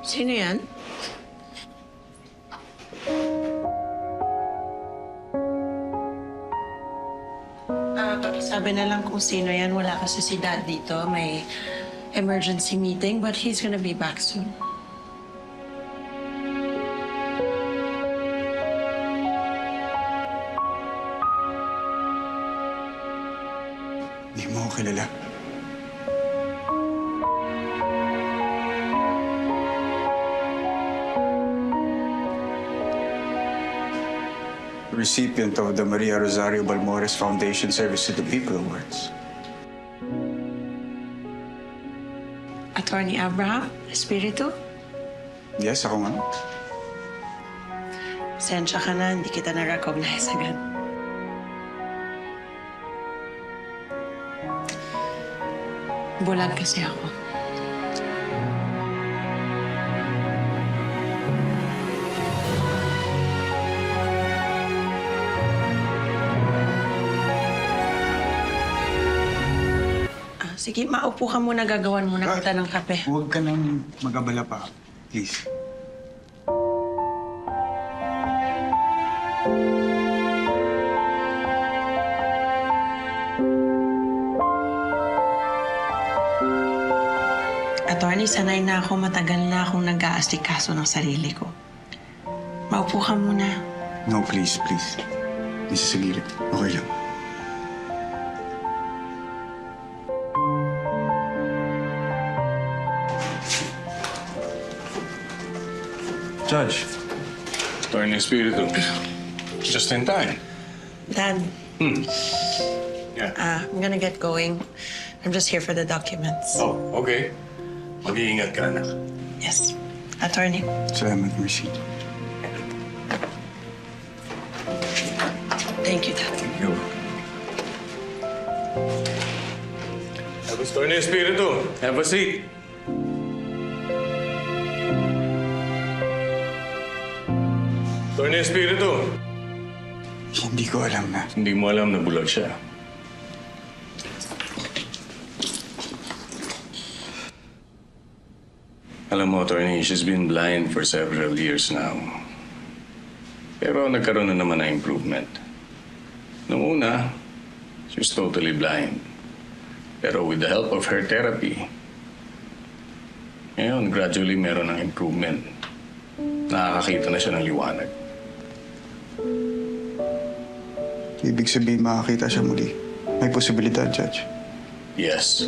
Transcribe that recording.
Sino yan? Sabi na lang kung sino yan. Wala kasi si Dad dito. May emergency meeting, but he's gonna be back soon. Hindi mo ako kilala. Recipient of the Maria Rosario Balmores Foundation Service to the People Awards. Attorney Abraham Espiritu? Yes, ako nga. Sensya ka na, hindi kita na-recognize agad. Bulag kasi ako. Sige, maupo ka muna. Gagawan muna kita ng kape. Huwag ka nang mag-abala pa. Please. Attorney, sanay na ako. Matagal na akong nag-aasikaso ng sarili ko. Maupo ka muna. No, please, please. Nasa sa gilid. Okay lang. Judge. Attorney Espiritu. Just in time. Dad, Yeah. I'm gonna get going. I'm just here for the documents. Oh, okay. Mag-iingat ka, anak. Yes. Attorney. Salamat, Mercy. Thank you, Dad. Yo. Attorney Espiritu, have a seat. Attorney Espiritu. Hindi ko alam na. Hindi mo alam na bulag siya. Alam mo, attorney, she's been blind for several years now. Pero nagkaroon na naman ng improvement. Noong una, she was totally blind. Pero with the help of her therapy, ngayon, gradually meron ng improvement. Nakakakita na siya ng liwanag. Ibig sabihin makakita siya muli. May posibilidad, Judge. Yes.